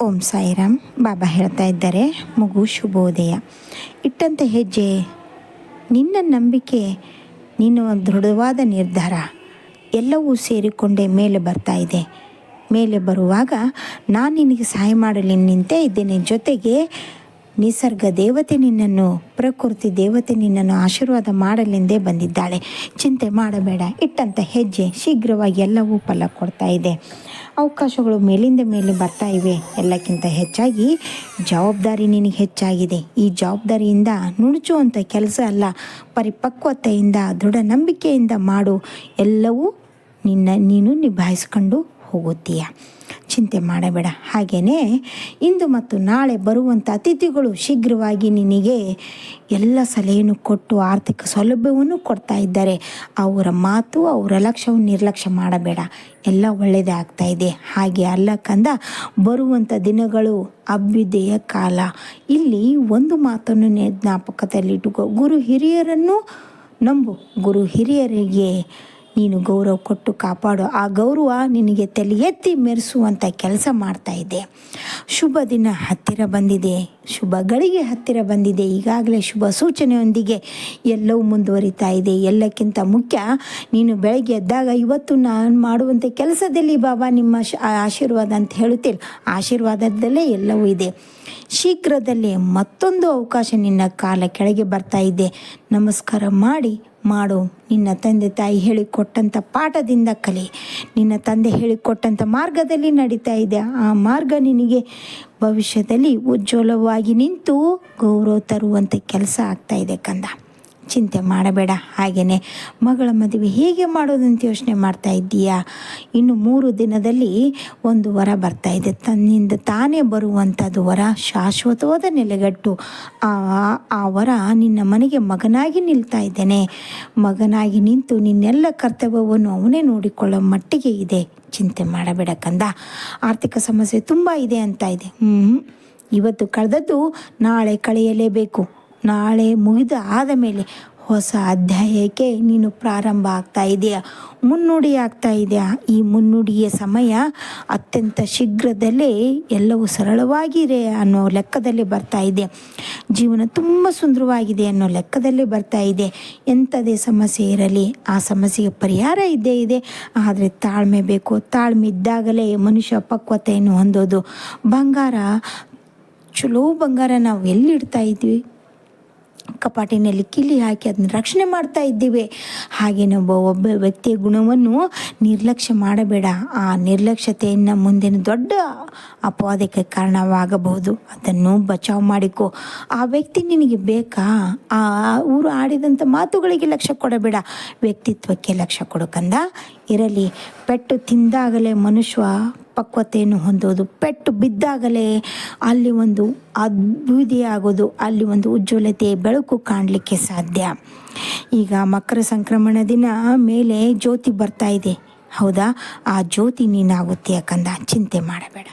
ಓಂ ಸಾಯಿರಾಮ್. ಬಾಬಾ ಹೇಳ್ತಾ ಇದ್ದಾರೆ, ಮಗು ಶುಭೋದಯ. ಇಟ್ಟಂಥ ಹೆಜ್ಜೆ, ನಿನ್ನ ನಂಬಿಕೆ, ನಿನ್ನ ದೃಢವಾದ ನಿರ್ಧಾರ ಎಲ್ಲವೂ ಸೇರಿಕೊಂಡೇ ಮೇಲೆ ಬರ್ತಾ ಇದೆ. ಮೇಲೆ ಬರುವಾಗ ನಾನು ನಿನಗೆ ಸಹಾಯ ಮಾಡಲಿ ನಿಂತೇ ಇದ್ದೇನೆ. ಜೊತೆಗೆ ನಿಸರ್ಗ ದೇವತೆ ನಿನ್ನನ್ನು, ಪ್ರಕೃತಿ ದೇವತೆ ನಿನ್ನನ್ನು ಆಶೀರ್ವಾದ ಮಾಡಲೆಂದೇ ಬಂದಿದ್ದಾಳೆ. ಚಿಂತೆ ಮಾಡಬೇಡ. ಇಟ್ಟಂಥ ಹೆಜ್ಜೆ ಶೀಘ್ರವಾಗಿ ಎಲ್ಲವೂ ಫಲ ಕೊಡ್ತಾ ಇದೆ. ಅವಕಾಶಗಳು ಮೇಲಿಂದ ಮೇಲೆ ಬರ್ತಾ ಇವೆ. ಎಲ್ಲಕ್ಕಿಂತ ಹೆಚ್ಚಾಗಿ ಜವಾಬ್ದಾರಿ ನಿನಗೆ ಹೆಚ್ಚಾಗಿದೆ. ಈ ಜವಾಬ್ದಾರಿಯಿಂದ ನುಣುಚುವಂಥ ಕೆಲಸ ಅಲ್ಲ, ಪರಿಪಕ್ವತೆಯಿಂದ ದೃಢ ನಂಬಿಕೆಯಿಂದ ಮಾಡು. ಎಲ್ಲವೂ ನೀನು ನಿಭಾಯಿಸ್ಕೊಂಡು ಹೋಗುತ್ತೀಯ. ಚಿಂತೆ ಮಾಡಬೇಡ. ಹಾಗೆಯೇ ಇಂದು ಮತ್ತು ನಾಳೆ ಬರುವಂಥ ಅತಿಥಿಗಳು ಶೀಘ್ರವಾಗಿ ನಿನಗೆ ಎಲ್ಲ ಸಲಹೆಯನ್ನು ಕೊಟ್ಟು ಆರ್ಥಿಕ ಸೌಲಭ್ಯವನ್ನು ಕೊಡ್ತಾ ಇದ್ದಾರೆ. ಅವರ ಮಾತು, ಅವರ ಲಕ್ಷ್ಯವನ್ನು ನಿರ್ಲಕ್ಷ್ಯ ಮಾಡಬೇಡ. ಎಲ್ಲ ಒಳ್ಳೆಯದೇ ಆಗ್ತಾ ಇದೆ. ಹಾಗೆ ಅಲ್ಲ ಕಂದ, ಬರುವಂಥ ದಿನಗಳು ಅಭ್ಯುದಯ ಕಾಲ. ಇಲ್ಲಿ ಒಂದು ಮಾತನ್ನು ಜ್ಞಾಪಕದಲ್ಲಿಟ್ಟುಕೋ. ಗುರು ಹಿರಿಯರನ್ನು ನಂಬು. ಗುರು ಹಿರಿಯರಿಗೆ ನೀನು ಗೌರವ ಕೊಟ್ಟು ಕಾಪಾಡು. ಆ ಗೌರವ ನಿನಗೆ ತಲೆ ಎತ್ತಿ ಮೆರೆಸುವಂಥ ಕೆಲಸ ಮಾಡ್ತಾ ಇದೆ. ಶುಭ ದಿನ ಹತ್ತಿರ ಬಂದಿದೆ. ಶುಭ ಗಳಿಗೆ ಹತ್ತಿರ ಬಂದಿದೆ. ಈಗಾಗಲೇ ಶುಭ ಸೂಚನೆಯೊಂದಿಗೆ ಎಲ್ಲವೂ ಮುಂದುವರಿತಾ ಇದೆ. ಎಲ್ಲಕ್ಕಿಂತ ಮುಖ್ಯ, ನೀನು ಬೆಳಗ್ಗೆ ಎದ್ದಾಗ ಇವತ್ತು ನಾನು ಮಾಡುವಂಥ ಕೆಲಸದಲ್ಲಿ ಬಾಬಾ ನಿಮ್ಮ ಆಶೀರ್ವಾದ ಅಂತ ಹೇಳುತ್ತಿಲ್ಲ. ಆಶೀರ್ವಾದದಲ್ಲೇ ಎಲ್ಲವೂ ಇದೆ. ಶೀಘ್ರದಲ್ಲೇ ಮತ್ತೊಂದು ಅವಕಾಶ ನಿನ್ನ ಕಾಲ ಕೆಳಗೆ ಬರ್ತಾ ಇದೆ. ನಮಸ್ಕಾರ ಮಾಡು. ನಿನ್ನ ತಂದೆ ತಾಯಿ ಹೇಳಿಕೊಟ್ಟಂಥ ಪಾಠದಿಂದ ಕಲಿ. ನಿನ್ನ ತಂದೆ ಹೇಳಿಕೊಟ್ಟಂಥ ಮಾರ್ಗದಲ್ಲಿ ನಡೀತಾ ಇದೆ. ಆ ಮಾರ್ಗ ನಿನಗೆ ಭವಿಷ್ಯದಲ್ಲಿ ಉಜ್ವಲವಾಗಿ ನಿಂತು ಗೌರವ ತರುವಂಥ ಕೆಲಸ ಆಗ್ತಾ ಇದೆ ಕಂದ. ಚಿಂತೆ ಮಾಡಬೇಡ. ಹಾಗೆಯೇ ಮಗಳ ಮದುವೆ ಹೇಗೆ ಮಾಡೋದಂತ ಯೋಚನೆ ಮಾಡ್ತಾ ಇದ್ದೀಯಾ? ಇನ್ನು 3 ದಿನದಲ್ಲಿ ಒಂದು ವರ ಬರ್ತಾ ಇದೆ. ತನ್ನಿಂದ ತಾನೇ ಬರುವಂಥದ್ದು ವರ, ಶಾಶ್ವತವಾದ ನೆಲೆಗಟ್ಟು. ಆ ವರ ನಿನ್ನ ಮನೆಗೆ ಮಗನಾಗಿ ನಿಲ್ತಾ ಇದ್ದೇನೆ. ಮಗನಾಗಿ ನಿಂತು ನಿನ್ನೆಲ್ಲ ಕರ್ತವ್ಯವನ್ನು ಅವನೇ ನೋಡಿಕೊಳ್ಳೋ ಮಟ್ಟಿಗೆ ಇದೆ. ಚಿಂತೆ ಮಾಡಬೇಡ ಕಂದ. ಆರ್ಥಿಕ ಸಮಸ್ಯೆ ತುಂಬ ಇದೆ ಅಂತ ಇದೆ. ಇವತ್ತು ಕಳೆದದ್ದು ನಾಳೆ ಕಳೆಯಲೇಬೇಕು. ನಾಳೆ ಮುಗಿದ ಆದ ಮೇಲೆ ಹೊಸ ಅಧ್ಯಾಯಕ್ಕೆ ನೀನು ಪ್ರಾರಂಭ ಆಗ್ತಾ ಇದೆಯಾ, ಮುನ್ನುಡಿ ಆಗ್ತಾ ಇದೆಯಾ? ಈ ಮುನ್ನುಡಿಯ ಸಮಯ ಅತ್ಯಂತ ಶೀಘ್ರದಲ್ಲೇ ಎಲ್ಲವೂ ಸರಳವಾಗಿದೆ ಅನ್ನೋ ಲೆಕ್ಕದಲ್ಲಿ ಬರ್ತಾ ಇದೆ. ಜೀವನ ತುಂಬ ಸುಂದರವಾಗಿದೆ ಅನ್ನೋ ಲೆಕ್ಕದಲ್ಲಿ ಬರ್ತಾ ಇದೆ. ಎಂಥದೇ ಸಮಸ್ಯೆ ಇರಲಿ, ಆ ಸಮಸ್ಯೆಗೆ ಪರಿಹಾರ ಇದ್ದೇ ಇದೆ. ಆದರೆ ತಾಳ್ಮೆ ಬೇಕು. ತಾಳ್ಮೆ ಇದ್ದಾಗಲೇ ಮನುಷ್ಯ ಪಕ್ವತೆಯನ್ನು ಹೊಂದೋದು. ಬಂಗಾರ, ಚಲೋ ಬಂಗಾರ ನಾವು ಎಲ್ಲಿಡ್ತಾ ಇದ್ವಿ? ಕಪಾಟಿನಲ್ಲಿ ಕಿಲ್ಲಿ ಹಾಕಿ ಅದನ್ನ ರಕ್ಷಣೆ ಮಾಡ್ತಾ ಇದ್ದೀವಿ. ಹಾಗೆ ಒಬ್ಬ ವ್ಯಕ್ತಿಯ ಗುಣವನ್ನು ನಿರ್ಲಕ್ಷ್ಯ ಮಾಡಬೇಡ. ಆ ನಿರ್ಲಕ್ಷ್ಯತೆಯನ್ನು ಮುಂದಿನ ದೊಡ್ಡ ಅಪವಾದಕ್ಕೆ ಕಾರಣವಾಗಬಹುದು. ಅದನ್ನು ಬಚಾವ್ ಮಾಡಿಕೊ. ಆ ವ್ಯಕ್ತಿ ನಿನಗೆ ಬೇಕಾ? ಅವರು ಆಡಿದಂಥ ಮಾತುಗಳಿಗೆ ಲಕ್ಷ್ಯ ಕೊಡಬೇಡ, ವ್ಯಕ್ತಿತ್ವಕ್ಕೆ ಲಕ್ಷ್ಯ ಕೊಡಕಂದ. ಇರಲಿ, ಪೆಟ್ಟು ತಿಂದಾಗಲೇ ಮನುಷ್ಯ ಪಕ್ವತೆಯನ್ನು ಹೊಂದೋದು. ಪೆಟ್ಟು ಬಿದ್ದಾಗಲೇ ಅಲ್ಲಿ ಒಂದು ಅದ್ಭುತ ಆಗೋದು, ಅಲ್ಲಿ ಒಂದು ಉಜ್ವಲತೆ, ಬೆಳಕು ಕಾಣಲಿಕ್ಕೆ ಸಾಧ್ಯ. ಈಗ ಮಕರ ಸಂಕ್ರಮಣ ದಿನ ಮೇಲೆ ಜ್ಯೋತಿ ಬರ್ತಾ ಇದೆ. ಹೌದಾ? ಆ ಜ್ಯೋತಿ ನೀನಾಗುತ್ತೆ ಕಂದ. ಚಿಂತೆ ಮಾಡಬೇಡ.